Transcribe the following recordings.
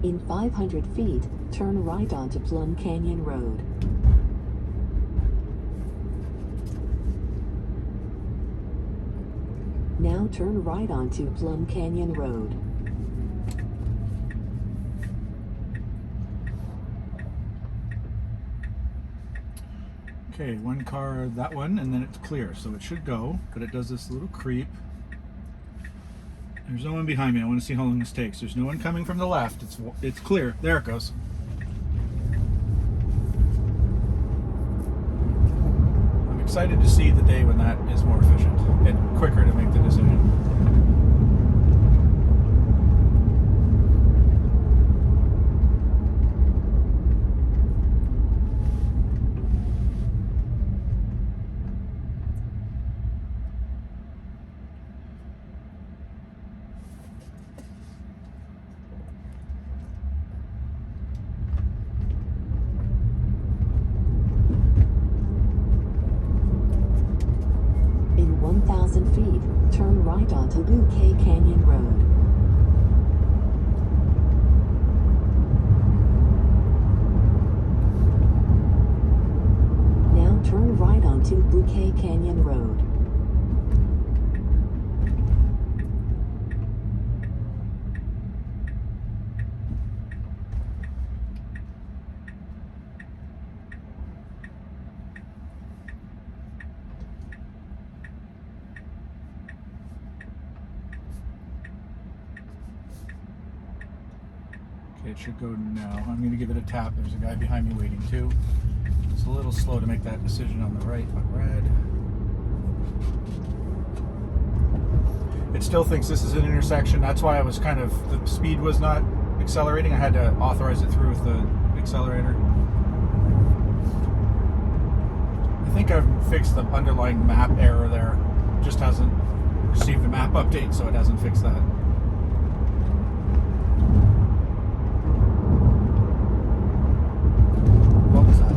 In 500 feet, turn right onto Plum Canyon Road. Now turn right onto Plum Canyon Road. Okay, one car, that one, and then it's clear, so it should go, but it does this little creep. There's no one behind me. I want to see how long this takes. There's no one coming from the left. It's clear. There it goes. I'm excited to see the day when that is more efficient and quicker to make the decision. In 1,000 feet, turn right onto Bouquet Canyon Road. Now turn right onto Bouquet Canyon Road. Okay, it should go now. I'm going to give it a tap. There's a guy behind me waiting too. It's a little slow to make that decision on the right on red. It still thinks this is an intersection. That's why I was the speed was not accelerating. I had to authorize it through with the accelerator. I think I've fixed the underlying map error there. It just hasn't received the map update, so it hasn't fixed that. What was that?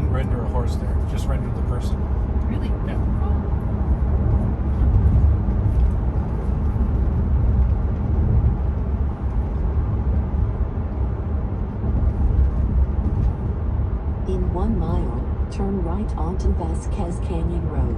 Render a horse there, just rendered the person. Really? Yeah. In 1 mile, turn right onto Vasquez Canyon Road.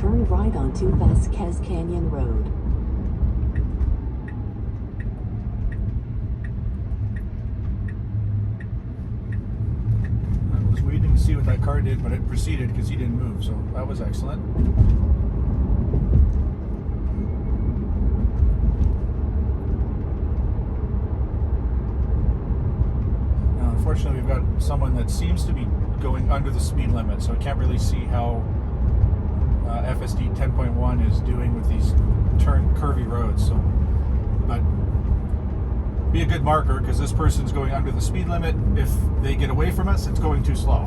turn right onto Vasquez Canyon Road. I was waiting to see what that car did, but it proceeded because he didn't move, so that was excellent. Now, unfortunately, we've got someone that seems to be going under the speed limit, so I can't really see how FSD 10.1 is doing with these curvy roads. So, but be a good marker, because this person's going under the speed limit. If they get away from us, it's going too slow.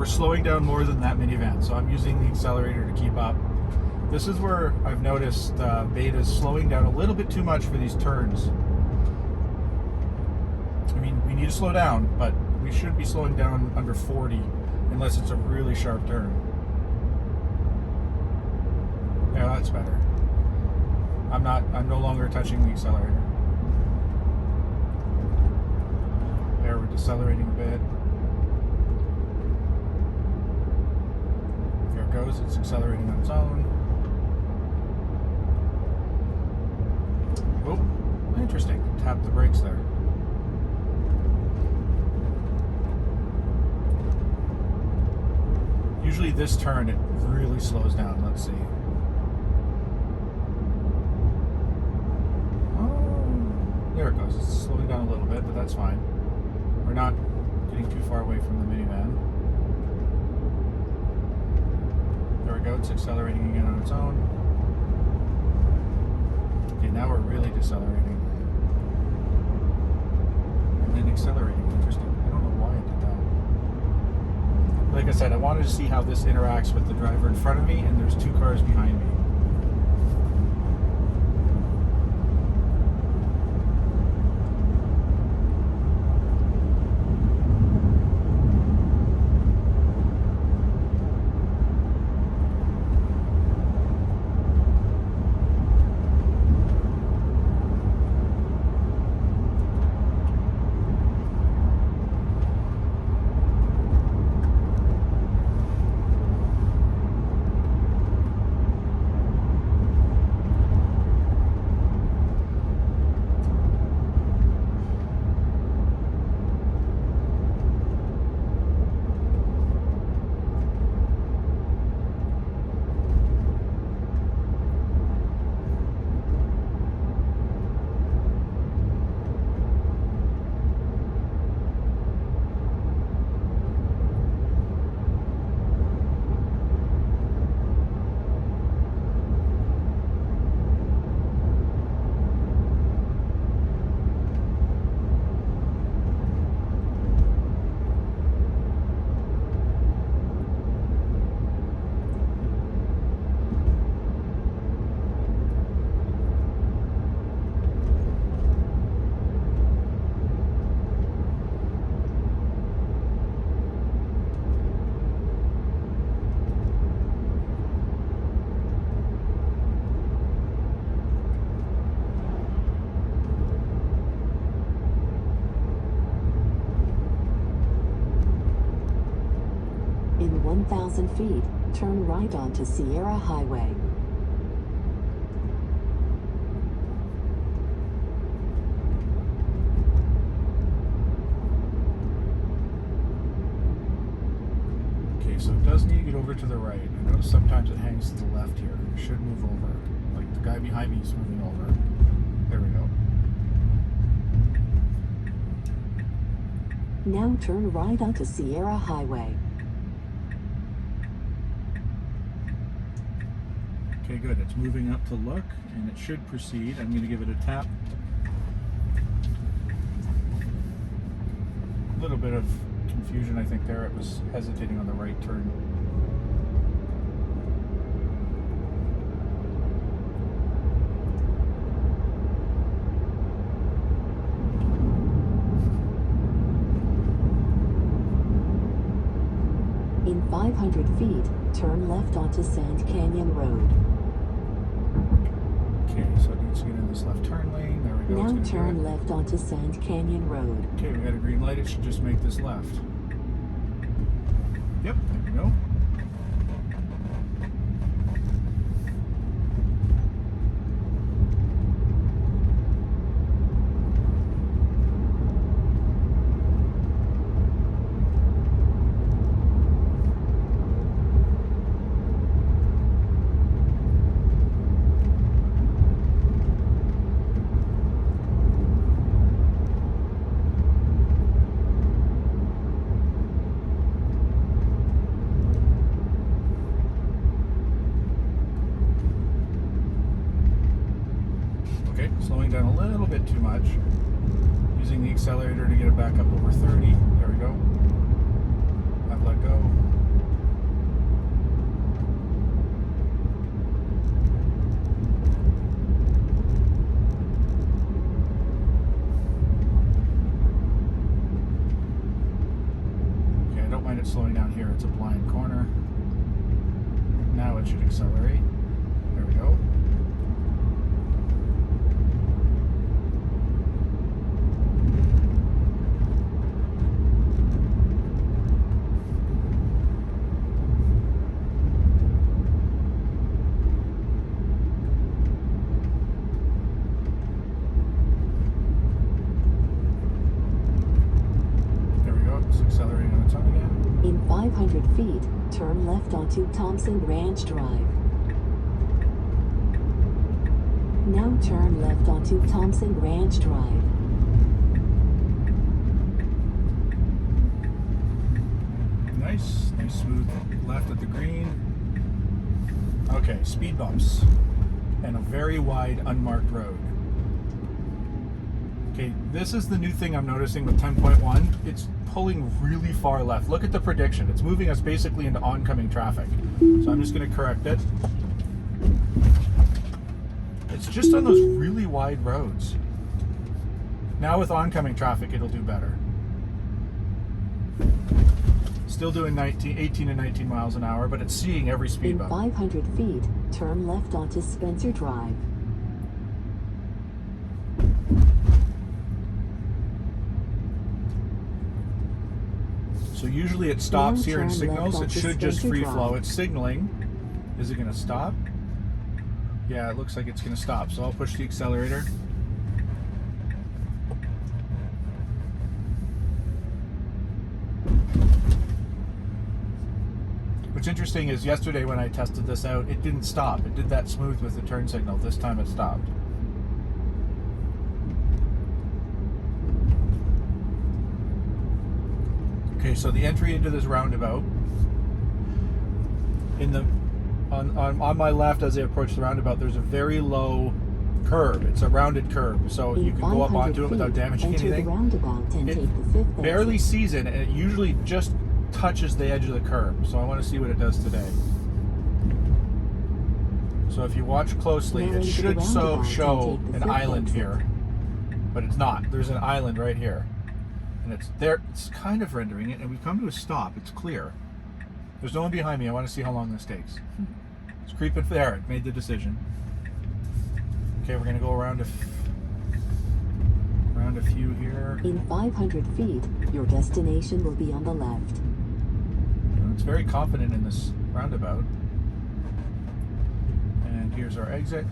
Slowing down more than that minivan, so I'm using the accelerator to keep up. This is where I've noticed Beta's slowing down a little bit too much for these turns. I mean, we need to slow down, but we should be slowing down under 40 unless it's a really sharp turn. Yeah, that's better. I'm no longer touching the accelerator. There, we're decelerating a bit. Goes, it's accelerating on its own. Oh, interesting. Tap the brakes there. Usually this turn it really slows down. Let's see. Oh, there it goes. It's slowing down a little bit, but that's fine. We're not getting too far away from the minivan. There we go, it's accelerating again on its own. Okay, now we're really decelerating. And then accelerating. Interesting. I don't know why I did that. Like I said, I wanted to see how this interacts with the driver in front of me, and there's two cars behind me. In 1,000 feet, turn right onto Sierra Highway. Okay, so it does need to get over to the right. I notice sometimes it hangs to the left here. It should move over. Like the guy behind me is moving over. There we go. Now turn right onto Sierra Highway. Okay, good. It's moving up to look, and it should proceed. I'm going to give it a tap. A little bit of confusion, I think, there. It was hesitating on the right turn. In 500 feet, turn left onto Sand Canyon Road. Okay, so it needs to get in this left turn lane. There we go. Now It's gonna turn do it. left onto Sand Canyon Road. Okay, we got a green light. It should just make this left. Yep, there we go. Okay, slowing down a little bit too much. Using the accelerator to get it back up over 30. There we go. I've let go. Okay, I don't mind it slowing down here. It's a blind corner. Now it should accelerate. There we go. Accelerating on its own again. In 500 feet, turn left onto Thompson Ranch Drive. Now turn left onto Thompson Ranch Drive. Nice smooth left at the green. Okay, speed bumps and a very wide unmarked road. Okay, this is the new thing I'm noticing with 10.1. It's pulling really far left. Look at the prediction. It's moving us basically into oncoming traffic. So I'm just going to correct it. It's just on those really wide roads. Now with oncoming traffic, it'll do better. Still doing 18 and 19 miles an hour, but it's seeing every speed In bump. 500 feet, turn left onto Spencer Drive. So usually it stops here and turn signals. left It should onto just Spencer free flow. Drive. It's signaling. Is it going to stop? Yeah, it looks like it's going to stop. So I'll push the accelerator. What's interesting is yesterday when I tested this out, it didn't stop. It did that smooth with the turn signal. This time it stopped. Okay, so the entry into this roundabout, on my left as I approach the roundabout, there's a very low curve. It's a rounded curve, so you can go up onto it without damaging enter anything. The roundabout and It take the fifth barely exit. sees it, and it usually just touches the edge of the curve. So I want to see what it does today. So if you watch closely, Now it into the should roundabout show and take the an fifth island exit. here, but it's not. There's an island right here, and it's there. It's kind of rendering it, and we come to a stop. It's clear. There's no one behind me. I want to see how long this takes. It's creeping there. It made the decision. Okay, we're gonna go around a few here. In 500 feet, your destination will be on the left. It's very confident in this roundabout. And here's our exit.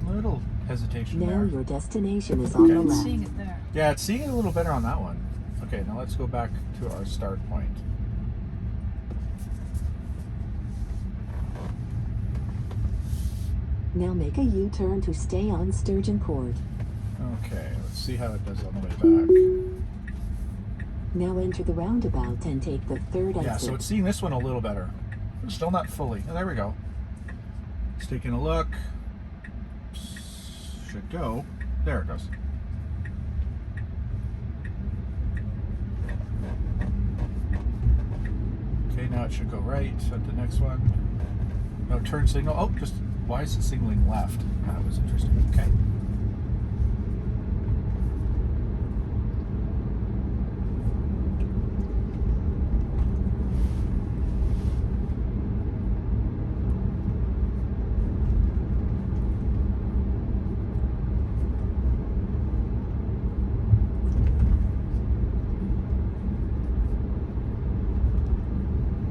Little hesitation Now there. your destination is on the Okay. left. Seeing it there. Yeah, it's seeing it a little better on that one. Okay, now let's go back to our start point. Now make a U-turn to stay on Sturgeon Court. Okay, let's see how it does on the way back. Now enter the roundabout and take the third exit. Yeah, so it's seeing this one a little better. Still not fully. Oh, there we go. taking a look. Should go. There it goes. Okay, now it should go right at the next one. No turn signal. Oh, just why is it signaling left? That was interesting. Okay.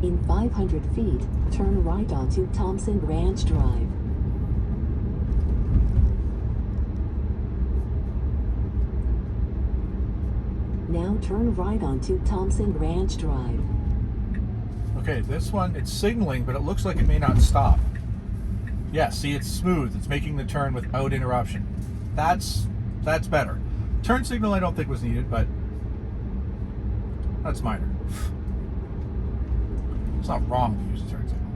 In 500 feet, turn right onto Thompson Ranch Drive. Now turn right onto Thompson Ranch Drive. Okay, this one, it's signaling, but it looks like it may not stop. Yeah, see, it's smooth. It's making the turn without interruption. That's better. Turn signal I don't think was needed, but that's minor. It's not wrong to use a turn signal.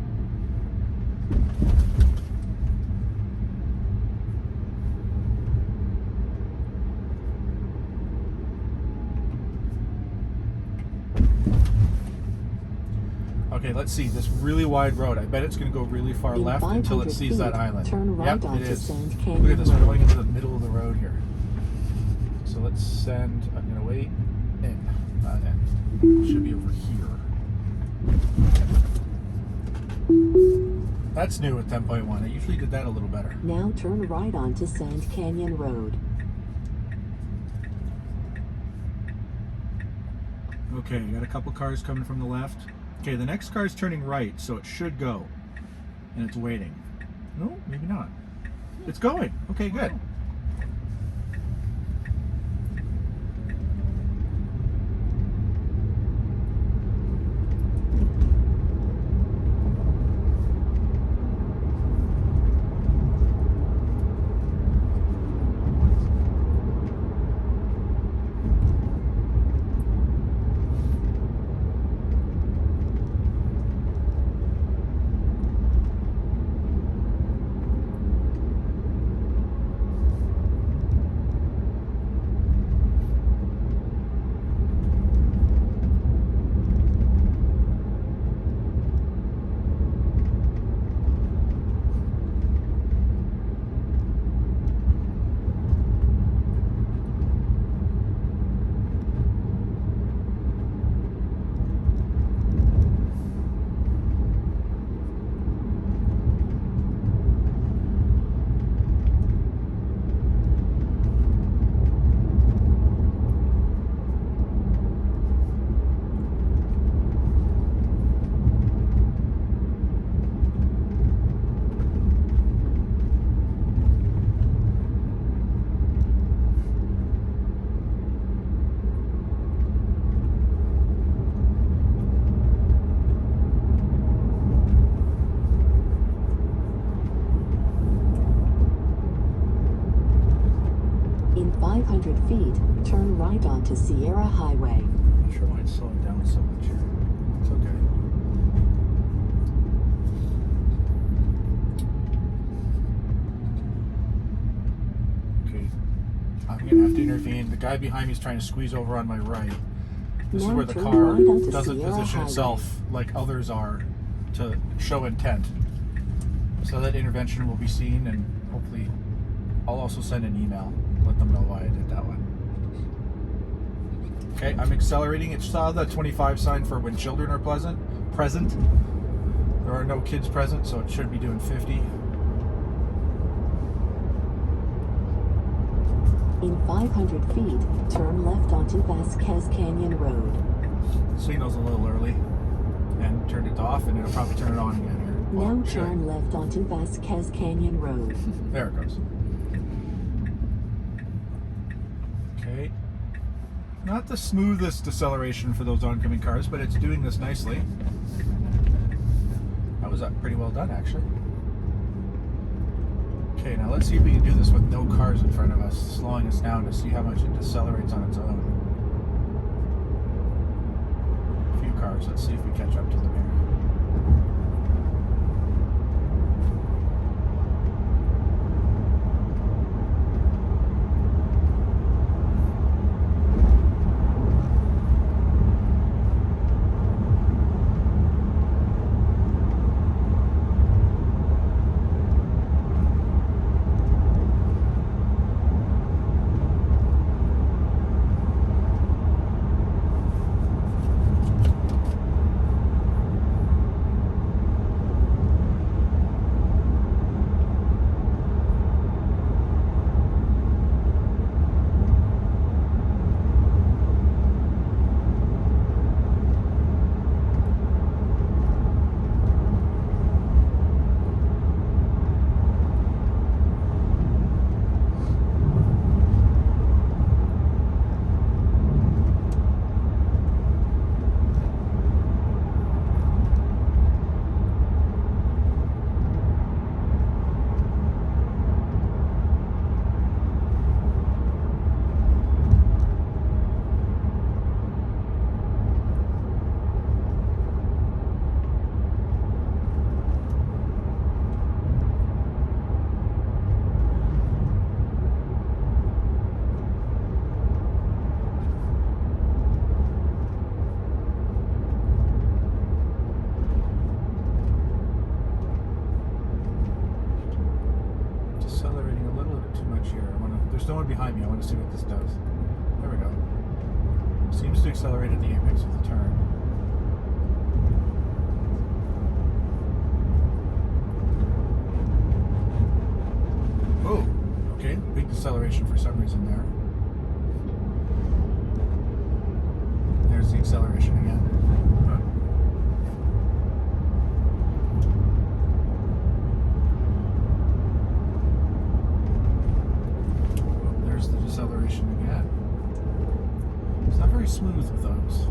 Okay, let's see. This really wide road. I bet it's going to go really far In left until it 500 sees that feet, island. turn right Yep, it onto is. Sand Canyon Look at this. We're Road. going into the middle of the road here. So let's send. I'm going to wait in. In. Should be over here. That's new with 10.1. I usually did that a little better. Now turn right onto Sand Canyon Road. Okay, got a couple cars coming from the left. Okay, the next car is turning right, so it should go. And it's waiting. No, maybe not. It's going. Okay, good. In 500 feet, turn right onto Sierra Highway. I'm not sure why it's slowing down so much here. It's okay. Okay. I'm going to have to intervene. The guy behind me is trying to squeeze over on my right. This is Now where the turn car right onto doesn't Sierra position Highway. itself like others are to show intent. So that intervention will be seen, and hopefully I'll also send an email. Let them know why I did that one. Okay, I'm accelerating. It saw the 25 sign for when children are present. There are no kids present, so it should be doing 50. In 500 feet, turn left onto Vasquez Canyon Road. Signal's a little early, and turned it off, and it'll probably turn it on again here. Now Well, should. turn left onto Vasquez Canyon Road. There it goes. Okay. Not the smoothest deceleration for those oncoming cars, but it's doing this nicely. That was pretty well done, actually. Okay, now let's see if we can do this with no cars in front of us, slowing us down to see how much it decelerates on its own. A few cars, let's see if we catch up to them here. There's no one behind me. I want to see what this does. There we go. Seems to accelerate at the apex of the turn. Oh, okay. Big deceleration for some reason there. There's the acceleration again. There's the deceleration again. It's not very smooth with those.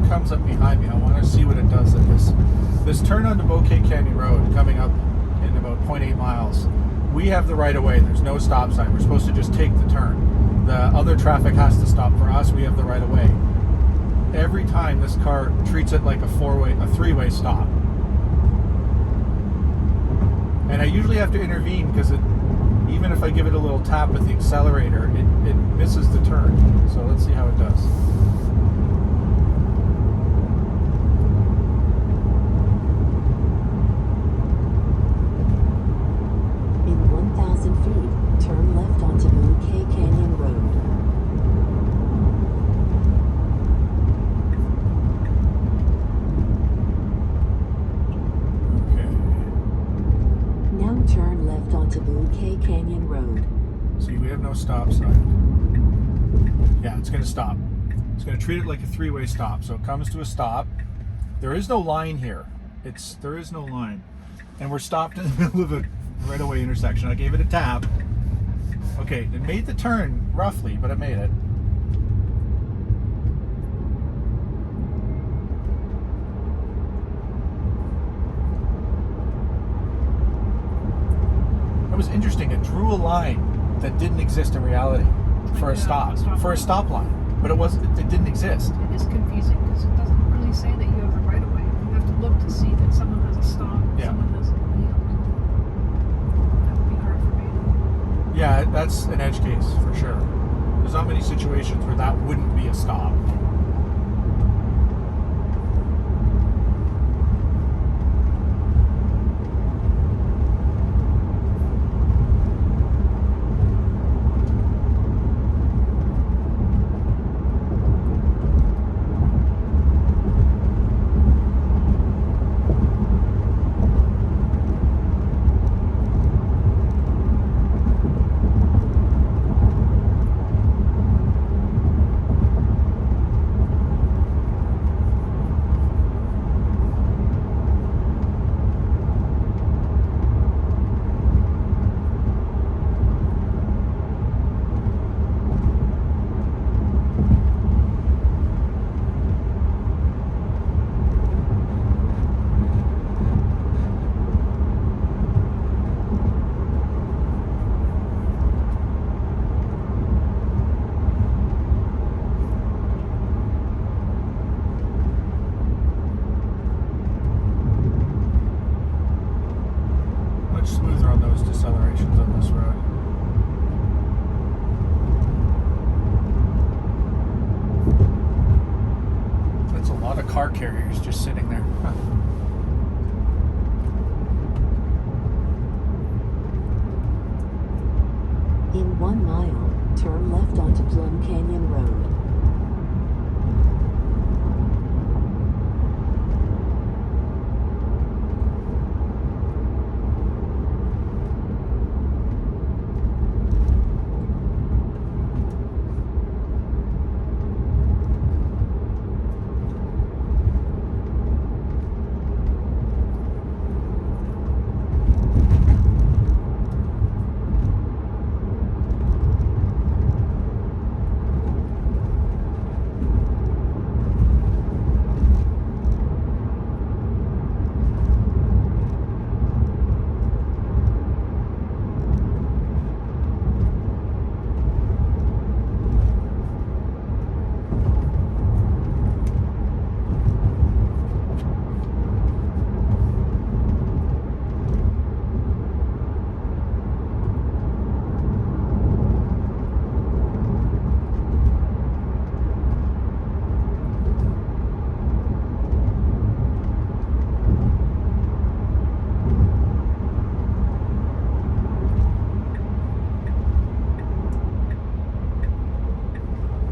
Comes up behind me. I want to see what it does at this turn onto Bouquet Canyon Road, coming up in about 0.8 miles. We have the right of way. There's no stop sign. We're supposed to just take the turn. The other traffic has to stop. For us, we have the right of way. Every time this car treats it like a three-way stop. And I usually have to intervene because even if I give it a little tap with the accelerator, it misses the turn. So let's see how it does. Turn left onto Bouquet Canyon Road. Okay. Now turn left onto Bouquet Canyon Road. See, we have no stop sign. Yeah, it's going to stop. It's going to treat it like a three-way stop. So it comes to a stop. There is no line here. There is no line. And we're stopped in the middle of a right-of-way intersection. I gave it a tap. Okay, it made the turn roughly, but it made it. It was interesting. It drew a line that didn't exist in reality for a stop line, but it didn't exist. It is confusing because it doesn't really say that you have the right of way. You have to look to see that someone has a stop, someone has a yield. That would be hard for me. Yeah, that's an edge case for sure. There's not many situations where that wouldn't be a stop. Smoother on those decelerations on this road. That's a lot of car carriers just sitting there. In 1 mile, turn left onto Plum Canyon Road.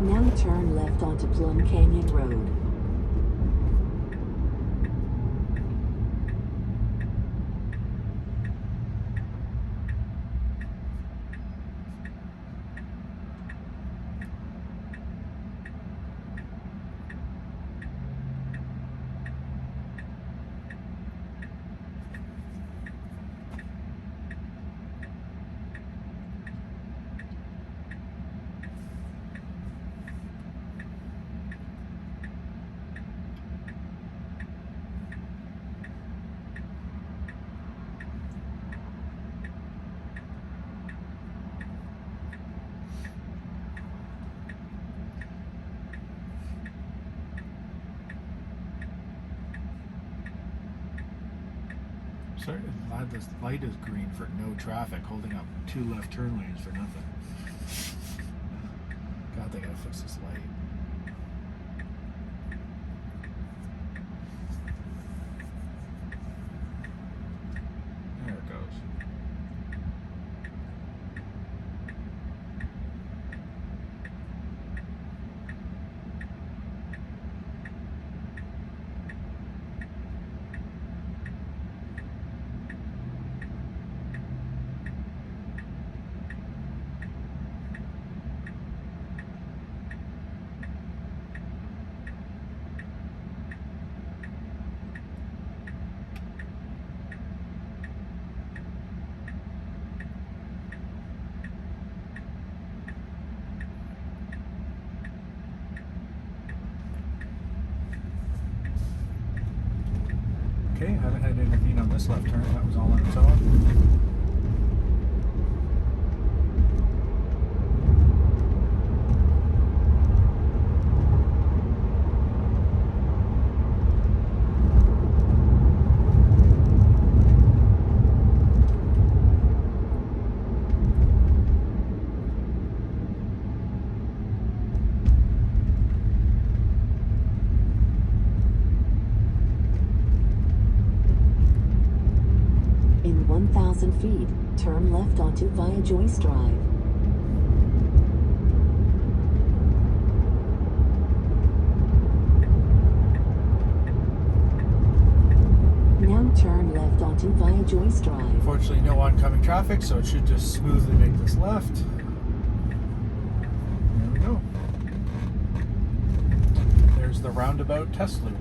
Now turn left onto Plum Canyon Road. Sorry, glad this light is green for no traffic, holding up 2 left turn lanes for nothing. God, they gotta fix this light. There it goes. Okay, haven't had anything on this left turn. That was all on its own. In 1,000 feet, turn left onto Via Joyce Drive. Now turn left onto Via Joyce Drive. Unfortunately, no oncoming traffic, so it should just smoothly make this left. There we go. There's the Roundabout test loop.